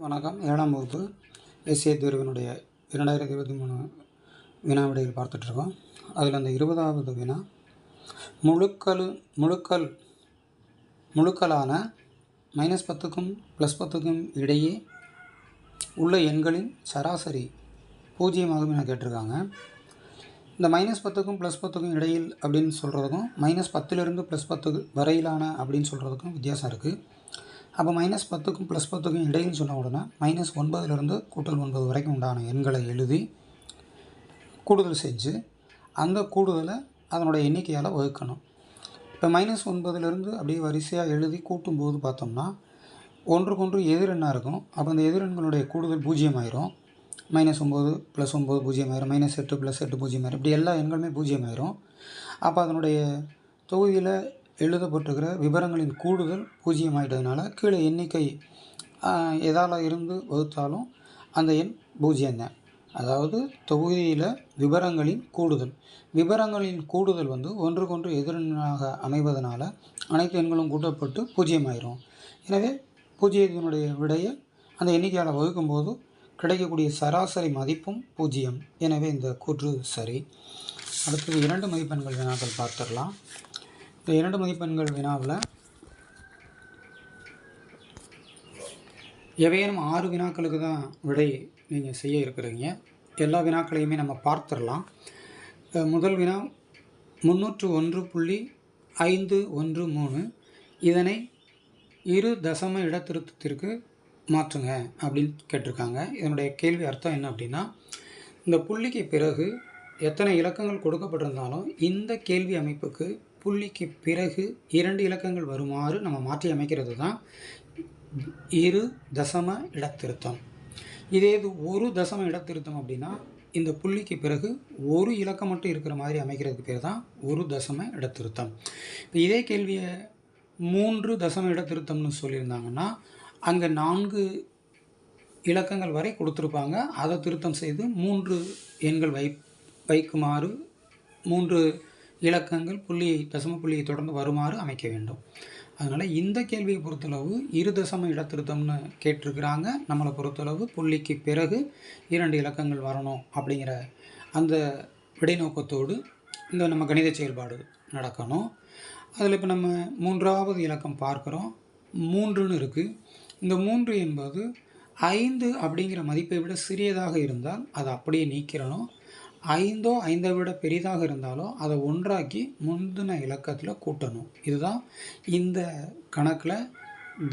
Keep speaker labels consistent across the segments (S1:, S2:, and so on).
S1: வணக்கம். 7ஆம் வகுப்பு எஸ்ஏ தேர்வினுடைய 2023 வினா விடைகள் பார்த்துட்ருக்கோம். அதில் அந்த 20வது வினா முழுக்களான -10க்கும் +10க்கும் இடையே உள்ள எண்களின் சராசரி 0 ஆகும் என கேட்டிருக்காங்க. இந்த -10க்கும் +10க்கும் இடையில் அப்படின்னு சொல்கிறதுக்கும் -10லிருந்து +10 வரையிலான அப்படின்னு சொல்கிறதுக்கும் வித்தியாசம் இருக்குது. அப்போ -10க்கும் +10க்கும் இடையில் சொன்ன உடனே -9லிருந்து +9 வரைக்கும் உண்டான எண்களை எழுதி கூடுதல் செஞ்சு அந்த கூடுதலை அதனுடைய எண்ணிக்கையால் வகுக்கணும். இப்போ -9லிருந்து அப்படியே வரிசையாக எழுதி கூட்டும்போது பார்த்தோம்னா ஒன்றுக்கொன்று எதிரெண்ணாக இருக்கும். அப்போ அந்த எதிரெண்களுடைய கூடுதல் 0 ஆயிரும். -9 +9 0 ஆயிரும். -8 +8 0 ஆயிரும். இப்படி எல்லா எண்களுமே 0 ஆயிரும். அப்போ அதனுடைய தொகுதியில் எழுதப்பட்டிருக்கிற விவரங்களின் கூடுதல் 0 ஆகிட்டதுனால கீழே எண்ணிக்கை எதால் இருந்து வகுத்தாலும் அந்த எண் 0 தான். அதாவது தொகுதியில் விவரங்களின் கூடுதல் ஒன்றுக்கொன்று எதிரெண்ணாக அமைவதனால அனைத்து எண்களும் கூட்டப்பட்டு 0 ஆயிரும். எனவே 0னுடைய விடையை அந்த எண்ணிக்கையால் வகுக்கும்போது கிடைக்கக்கூடிய சராசரி மதிப்பும் 0. எனவே இந்த கூற்று சரி. அடுத்தது 2 மதிப்பெண்கள் வினாக்கள் பார்த்துடலாம். இந்த 2 மதிப்பெண்கள் வினாவில் எவையேனும் 6 வினாக்களுக்கு தான் விடை நீங்கள் செய்ய இருக்கிறீங்க. எல்லா வினாக்களையுமே நம்ம பார்த்துடலாம். முதல் வினா 301.513 இதனை இரு தசம இடத்திருத்தத்திற்கு மாற்றுங்க அப்படின்னு கேட்டிருக்காங்க. இதனுடைய கேள்வி அர்த்தம் என்ன அப்படின்னா, இந்த புள்ளிக்கு பிறகு எத்தனை இலக்கங்கள் கொடுக்கப்பட்டிருந்தாலும் இந்த கேள்வி அமைப்புக்கு புள்ளிக்கு பிறகு 2 இலக்கங்கள் வருமாறு நம்ம மாற்றி அமைக்கிறது தான் இரு தசம இடத்திருத்தம். இதே இது ஒரு தசம இடத்திருத்தம் அப்படின்னா இந்த புள்ளிக்கு பிறகு ஒரு இலக்கம் மட்டும் இருக்கிற மாதிரி அமைக்கிறதுக்கு பேர் தான் ஒரு தசம இடத்திருத்தம். இப்போ இதே கேள்வியை 3 தசம இடத்திருத்தம்னு சொல்லியிருந்தாங்கன்னா அங்கே 4 இலக்கங்கள் வரை கொடுத்துருப்பாங்க. அதை திருத்தம் செய்து 3 எண்கள் வைக்குமாறு 3 இலக்கங்கள் தசம புள்ளியை தொடர்ந்து வருமாறு அமைக்க வேண்டும். அதனால் இந்த கேள்வியை பொறுத்தளவு இரு தசம இடத்திருத்தம்னு கேட்டிருக்கிறாங்க. நம்மளை பொறுத்தளவு புள்ளிக்கு பிறகு 2 இலக்கங்கள் வரணும் அப்படிங்கிற அந்த விடை நோக்கத்தோடு இந்த நம்ம கணித செயல்பாடு நடக்கணும். அதில் இப்போ நம்ம 3வது இலக்கம் பார்க்குறோம். 3ன்னு இருக்குது. இந்த 3 என்பது 5 அப்படிங்கிற மதிப்பை விட சிறியதாக இருந்தால் அதை அப்படியே நீக்கிறணும். 5 5 விட பெரிதாக இருந்தாலும் அதை ஒன்றாக்கி முந்தின இலக்கத்தில் கூட்டணும். இதுதான் இந்த கணக்கில்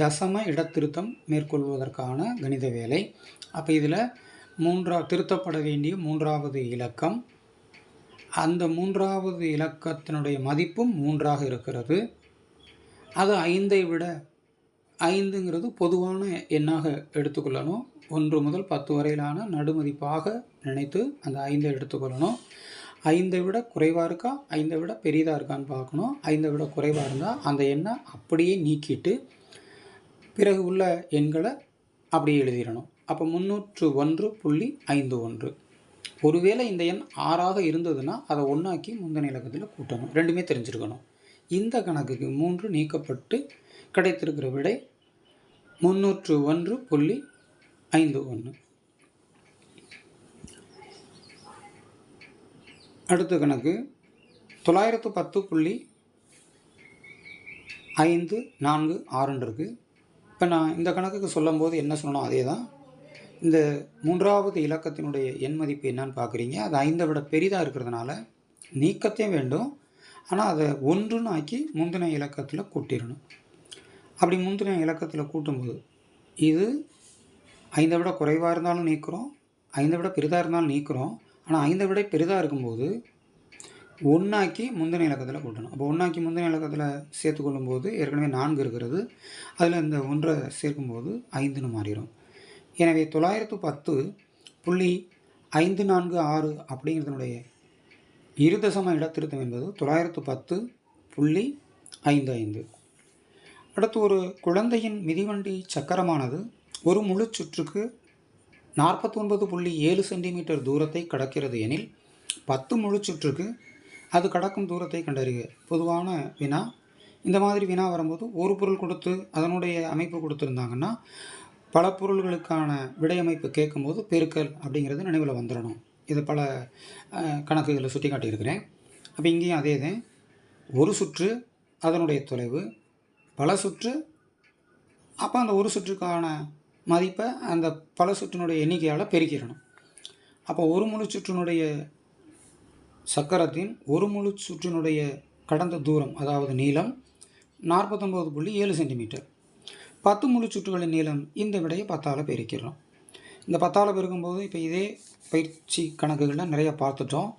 S1: தசம இடத்திருத்தம் மேற்கொள்வதற்கான கணித வேலை. அப்போ இதில் திருத்தப்பட வேண்டிய 3வது இலக்கம், அந்த 3வது இலக்கத்தினுடைய மதிப்பும் 3ஆக இருக்கிறது. அது 5ஐ விட 5ங்கிறது பொதுவான எண்ணாக எடுத்துக்கொள்ளணும். 1 முதல் 10 வரையிலான நடுமதிப்பாக நினைத்து அந்த 5ஐ எடுத்துக்கொள்ளணும். 5ஐ விட குறைவாக இருக்கா 5ஐ விட பெரிதாக இருக்கான்னு பார்க்கணும். 5ஐ விட குறைவாக இருந்தால் அந்த எண்ணை அப்படியே நீக்கிட்டு பிறகு உள்ள எண்களை அப்படியே எழுதிடணும். அப்போ 301.51. ஒருவேளை இந்த எண் 6ஆக இருந்ததுன்னா அதை ஒன்றாக்கி முந்தின இலக்கத்தில் கூட்டணும். ரெண்டுமே தெரிஞ்சிருக்கணும். இந்த கணக்குக்கு 3 நீக்கப்பட்டு கிடைத்திருக்கிற விடை 301.51. அடுத்த கணக்கு 910.546 இருக்குது. இப்போ நான் இந்த கணக்குக்கு சொல்லும் போது என்ன சொன்னோம் அதே தான். இந்த 3வது இலக்கத்தினுடைய எண் மதிப்பு என்னன்னு பார்க்குறீங்க. அது 5ஐ விட பெரிதாக இருக்கிறதுனால நீக்கத்தையும் வேண்டும். ஆனால் அதை 1ன்னு ஆக்கி முந்தின இலக்கத்தில் கூட்டிடணும். அப்படி முந்தின இலக்கத்தில் கூட்டும்போது இது 5ஐ விட குறைவாக இருந்தாலும் நீக்கிறோம், 5ஐ விட பெரிதாக இருந்தாலும் நீக்கிறோம். ஆனால் 5ஐ விட பெரிதாக இருக்கும்போது ஒன்றாக்கி முந்தின இலக்கத்தில் கூட்டணும். அப்போ ஒன்றாக்கி முந்தின இலக்கத்தில் சேர்த்துக்கொள்ளும்போது ஏற்கனவே 4 இருக்கிறது. அதில் இந்த 1 சேர்க்கும்போது 5ன்னு மாறிடும். எனவே 910.546 அப்படிங்கிறதுனுடைய இரு தசம இடத்திருத்தம் என்பது 910.55. அடுத்து ஒரு குழந்தையின் மிதிவண்டி சக்கரமானது ஒரு முழு சுற்றுக்கு 49.7 சென்டிமீட்டர் தூரத்தை கடக்கிறது எனில் 10 முழு சுற்றுக்கு அது கடக்கும் தூரத்தை கண்டறிக. பொதுவான வினா. இந்த மாதிரி வினா வரும்போது ஒரு பொருள் கொடுத்து அதனுடைய அமைப்பு கொடுத்துருந்தாங்கன்னா பல பொருள்களுக்கான விடையமைப்பு கேட்கும்போது பெருக்கல் அப்படிங்கிறது நினைவில் வந்துடணும். இது பல கணக்குகளை சுட்டி காட்டியிருக்கிறேன். அப்போ இங்கேயும் அதே தான். ஒரு சுற்று அதனுடைய தொலைவு, பல சுற்று, அப்போ அந்த ஒரு சுற்றுக்கான மதிப்பை அந்த பல சுற்றினுடைய எண்ணிக்கையால் பெருக்கிடணும். அப்போ ஒரு முழு சுற்றினுடைய சக்கரத்தின் ஒரு முழு சுற்றினுடைய கடந்த தூரம், அதாவது நீளம் 49.7 சென்டிமீட்டர். 10 முழு சுற்றுகளின் நீளம். இந்த விடையை 10ஆல் பெருக்கிறோம். இந்த 10ஆல் பெருக்கும்போது இப்போ இதே பயிற்சி கணக்குகளில் நிறைய பார்த்துட்டோம்.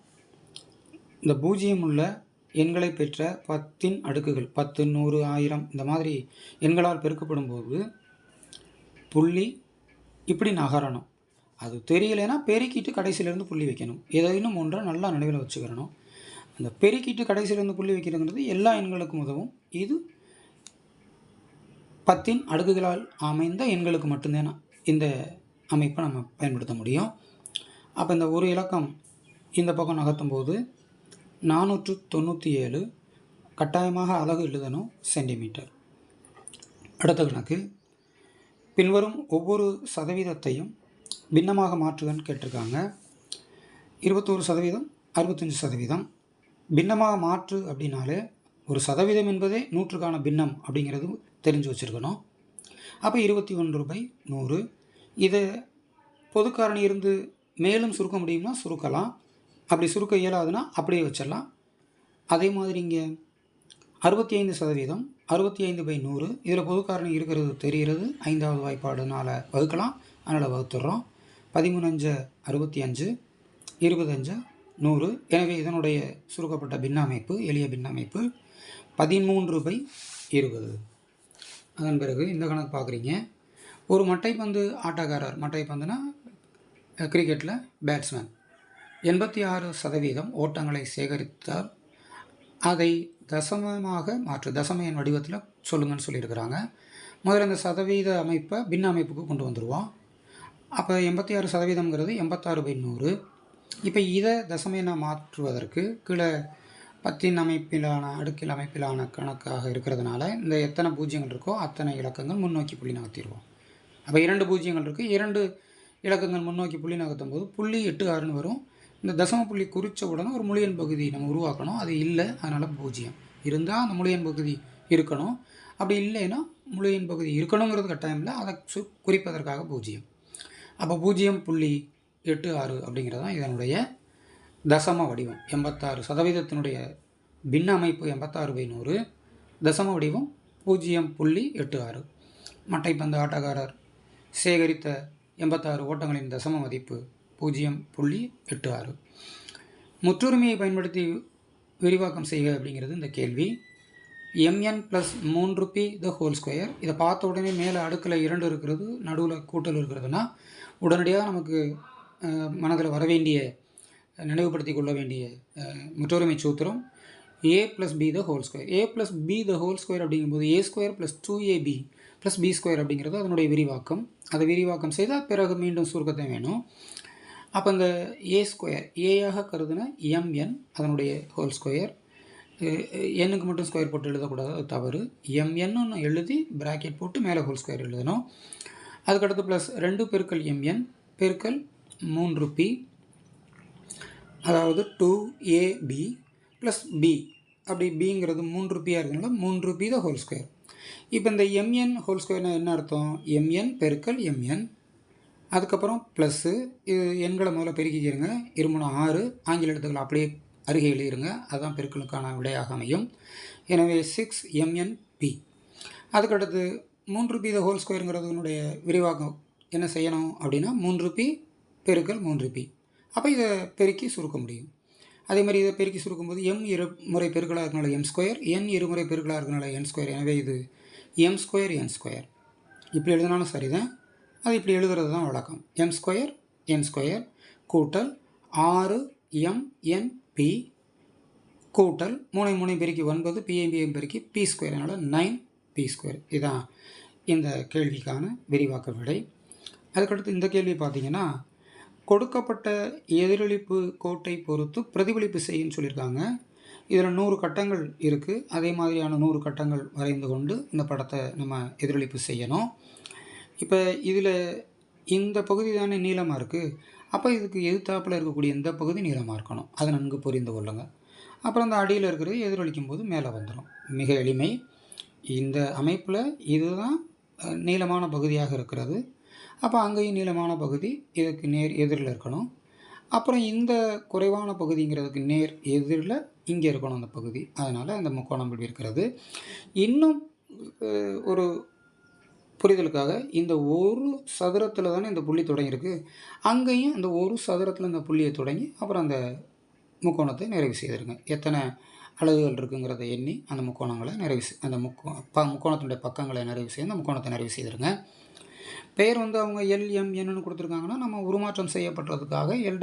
S1: இந்த பூஜ்ஜியம் உள்ள எண்களை பெற்ற 10ன் அடுக்குகள் 10, 100, 1000 இந்த மாதிரி எண்களால் பெருக்கப்படும் போது புள்ளி இப்படி நகரணும். அது தெரியலைன்னா பெருக்கிட்டு கடைசியிலேருந்து புள்ளி வைக்கணும். ஏதேனும் ஒன்றை நல்லா நினைவில் வச்சுக்கிறணும். அந்த பெருக்கிட்டு கடைசியிலேருந்து புள்ளி வைக்கிறதுங்கிறது எல்லா எண்களுக்கும் உதவும். இது 10ன் அடுக்குகளால் அமைந்த எண்களுக்கு மட்டும்தான் இந்த அமைப்பை நம்ம பயன்படுத்த முடியும். அப்போ இந்த ஒரு இலக்கம் இந்த பக்கம் நகர்த்தும் போது 497 கட்டாயமாக அலகு எழுதணும், சென்டிமீட்டர். அடுத்த கணக்கு. பின்வரும் ஒவ்வொரு சதவீதத்தையும் பின்னமாக மாற்றுகன்னு கேட்டிருக்காங்க. 21%, 65%. பின்னமாக மாற்று அப்படின்னாலே ஒரு சதவீதம் என்பதே 100க்கான பின்னம் அப்படிங்கிறது தெரிஞ்சு வச்சுருக்கணும். அப்போ 21/100. இதை பொதுக்காரணி இருந்து மேலும் சுருக்க முடியும்னா சுருக்கலாம். அப்படி சுருக்க இயலாதுன்னா அப்படியே வச்சிடலாம். அதே மாதிரி இங்கே 65%, 65/100. இதில் பொதுக்காரணி இருக்கிறது தெரிகிறது. 5வது வாய்ப்பாடுனால் வகுக்கலாம், அதனால் வகுத்துடுறோம். 13 65, 20 100. எனவே இதனுடைய சுருக்கப்பட்ட பின்ன அமைப்பு, எளிய பின்ன அமைப்பு 13/20. அதன் பிறகு இந்த கணக்கு பார்க்குறீங்க. ஒரு மட்டைப்பந்து ஆட்டக்காரர், மட்டைப்பந்துனா கிரிக்கெட்டில் பேட்ஸ்மேன், 86% ஓட்டங்களை சேகரித்தால் அதை தசமமாக மாற்று, தசம எண் வடிவத்தில் சொல்லுங்கன்னு சொல்லியிருக்கிறாங்க. முதல்ல இந்த சதவீத அமைப்பை பின்ன அமைப்புக்கு கொண்டு வந்துடுவோம். அப்போ 86%ங்கிறது 86/100. இப்போ இதை தசம எண்ணாக மாற்றுவதற்கு கீழே 10ன் அமைப்பிலான அடுக்கில் அமைப்பிலான கணக்காக இருக்கிறதுனால இந்த எத்தனை பூஜ்ஜியங்கள் இருக்கோ அத்தனை இலக்கங்கள் முன்னோக்கி புள்ளி நகர்த்திடுவோம். அப்போ 2 பூஜ்ஜியங்கள் இருக்குது. 2 இலக்கங்கள் முன்னோக்கி புள்ளி நகர்த்தும் போது புள்ளி 86ன்னு வரும். இந்த தசம புள்ளி குறித்த உடனே ஒரு முழு எண் பகுதி நம்ம உருவாக்கணும். அது இல்லை, அதனால் 0 இருந்தால் அந்த முழு எண் பகுதி இருக்கணும். அப்படி இல்லைன்னா முழு எண் பகுதி இருக்கணுங்கிறது கட்டாயம் இல்லை, அதை குறிப்பதற்காக 0. அப்போ 0.86 அப்படிங்கிறது தான் இதனுடைய தசம வடிவம். 86%, பின்ன அமைப்பு 86/100, தசம வடிவம் 0.86. மட்டைப்பந்து ஆட்டக்காரர் சேகரித்த 86 ஓட்டங்களின் தசம மதிப்பு 0.86. முற்றுரிமையை பயன்படுத்தி விரிவாக்கம் செய்க அப்படிங்கிறது இந்த கேள்வி. mn + 3p the whole square. இதை பார்த்த உடனே மேலே அடுக்கில் 2 இருக்கிறது, நடுவில் கூட்டல் இருக்கிறதுனா உடனடியாக நமக்கு மனதில் வர வேண்டிய, நினைவுபடுத்தி கொள்ள வேண்டிய முற்றுரிமை சூத்திரம் a + b the whole square. a + b the whole square அப்படிங்கும்போது a² + 2ab + b² அப்படிங்கிறது அதனுடைய விரிவாக்கம். அதை விரிவாக்கம் செய்தால் பிறகு மீண்டும் சுருக்கத்தை வேணும். அப்போ இந்த a², ஏயாக கருதுன mn அதனுடைய ஹோல் ஸ்கொயர், எண்ணுக்கு மட்டும் ஸ்கொயர் போட்டு எழுதக்கூடாது, அது தவறு. mn எழுதி ப்ராக்கெட் போட்டு மேலே ஹோல் ஸ்கொயர் எழுதணும். அதுக்கடுத்து ப்ளஸ் 2 பெருக்கல் mn பெருக்கல் 3p, அதாவது 2ab + b. அப்படி பிங்கிறது 3p இருக்குனால 3p the whole square. இப்போ இந்த mn ஹோல் ஸ்கொயர்னா என்ன அர்த்தம்? mn பெருக்கல் mn, அதுக்கப்புறம் ப்ளஸ்ஸு, இது எண்களை முதல்ல பெருக்கிக்கிறங்க. 2×6 ஆங்கில எழுத்துக்கள் அப்படியே அருகே எழுதிருங்க, அதுதான் பெருக்கலுக்கான விடையாக அமையும். எனவே 6mnp. அதுக்கடுத்து 3p the whole squareங்கிறதுனுடைய விரிவாக்கம் என்ன செய்யணும் அப்படின்னா 3p பெருக்கல் 3p. அப்போ இதை பெருக்கி சுருக்க முடியும். அதே மாதிரி இதை பெருக்கி சுருக்கும்போது m இருமுறை பெருக்கலாக இருக்கனால m², n இருமுறை பெருக்கலாக இருக்கனால n². எனவே இது m² n². இப்படி எழுதினாலும் சரிதான், அது இப்படி எழுதுறது தான் வழக்கம். m² n² கூட்டல் 6mnp கூட்டல் 3 பெருக்கி 9, p பெருக்கி p², அதனால் 9p². இதுதான் இந்த கேள்விக்கான விரிவாக்க விடை. அதுக்கடுத்து இந்த கேள்வி பார்த்தீங்கன்னா, கொடுக்கப்பட்ட எதிரொலிப்பு கோட்டை பொறுத்து பிரதிபலிப்பு செய்யுன்னு சொல்லியிருக்காங்க. இதில் 100 கட்டங்கள் இருக்குது. அதே மாதிரியான 100 கட்டங்கள் வரைந்து கொண்டு இந்த படத்தை நம்ம எதிரொலிப்பு செய்யணும். இப்போ இதில் இந்த பகுதி தானே நீளமாக இருக்குது. அப்போ இதுக்கு எதிர்த்தாப்பில் இருக்கக்கூடிய இந்த பகுதி நீளமாக இருக்கணும். அதை நன்கு புரிந்து கொள்ளுங்க. அப்புறம் அந்த அடியில் இருக்கிறது எதிரொலிக்கும் போது மேலே வந்துடும். மிக எளிமை. இந்த அமைப்பில் இதுதான் நீளமான பகுதியாக இருக்கிறது. அப்போ அங்கேயும் நீளமான பகுதி இதுக்கு நேர் எதிரில் இருக்கணும். அப்புறம் இந்த குறைவான பகுதிங்கிறதுக்கு நேர் எதிரில் இங்கே இருக்கணும் அந்த பகுதி. அதனால் அந்த முக்கோணம் இப்படி இருக்கிறது. இன்னும் ஒரு புரிதலுக்காக இந்த ஒரு சதுரத்தில் தானே இந்த புள்ளி தொடங்கியிருக்கு. அங்கேயும் அந்த ஒரு சதுரத்தில் இந்த புள்ளியை தொடங்கி அப்புறம் அந்த முக்கோணத்தை நிறைவு செய்திருங்க. எத்தனை அலகுகள் இருக்குங்கிறத எண்ணி அந்த முக்கோணங்களை அந்த முக்கோணத்தினுடைய பக்கங்களை நிறைவு செய்து அந்த முக்கோணத்தை நிறைவு செய்திருங்க. பெயர் வந்து அவங்க LMNன்னு கொடுத்துருக்காங்கன்னா நம்ம உருமாற்றம் செய்யப்படுறதுக்காக L',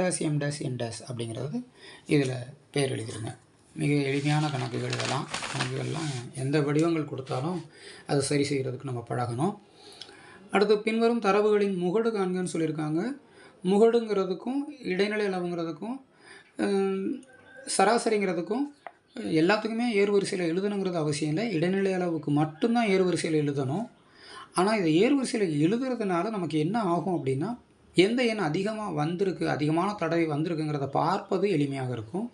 S1: அப்படிங்கிறது இதில் பெயர் எழுதிருங்க. மிக எளிமையான கணக்குகள் இதெல்லாம். கணக்குகள்லாம் எந்த வடிவங்கள் கொடுத்தாலும் அதை சரி செய்கிறதுக்கு நம்ம பழகணும். அடுத்து பின்வரும் தரவுகளின் முகடு காண்கன்னு சொல்லியிருக்காங்க. முகடுங்கிறதுக்கும் இடைநிலை அளவுங்கிறதுக்கும் சராசரிங்கிறதுக்கும் எல்லாத்துக்குமே ஏறுவரிசையில் எழுதணுங்கிறது அவசியம் இல்லை. இடைநிலை அளவுக்கு மட்டும்தான் ஏறுவரிசையில் எழுதணும். ஆனால் இதை ஏறுவரிசையில் எழுதுறதுனால நமக்கு என்ன ஆகும் அப்படின்னா, எந்த எண் அதிகமாக வந்திருக்கு, அதிகமான தடவை வந்திருக்குங்கிறத பார்ப்பது எளிமையாக இருக்கும்.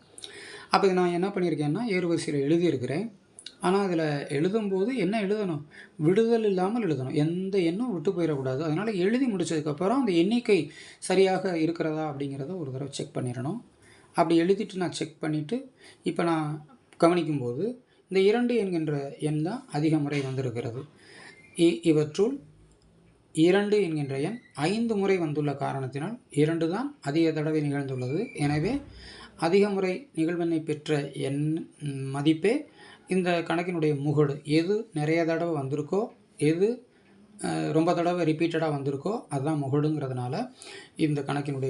S1: அப்போ நான் என்ன பண்ணியிருக்கேன்னா ஏறுவரிசையில் எழுதியிருக்கிறேன். ஆனால் அதில் எழுதும்போது என்ன எழுதணும், விடுதல் இல்லாமல் எழுதணும். எந்த எண்ணும் விட்டு போயிடக்கூடாது. அதனால் எழுதி முடித்ததுக்கப்புறம் அந்த எண்ணிக்கை சரியாக இருக்கிறதா அப்படிங்கிறத ஒரு தடவை செக் பண்ணிடணும். அப்படி எழுதிட்டு நான் செக் பண்ணிவிட்டு இப்போ நான் கவனிக்கும்போது இந்த 2 என்கின்ற எண் தான் அதிக முறை வந்திருக்கிறது. இவற்றுள் 2 என்கின்ற எண் 5 முறை வந்துள்ள காரணத்தினால் 2 தான் அதிக தடவை நிகழ்ந்துள்ளது. எனவே அதிக முறை நிகழ்வெண்ணை பெற்ற எண் மதிப்பே இந்த கணக்கினுடைய முகடு. எது நிறைய தடவை வந்திருக்கோ, எது ரொம்ப தடவை ரிப்பீட்டடாக வந்திருக்கோ அதுதான் முகடுங்கிறதுனால இந்த கணக்கினுடைய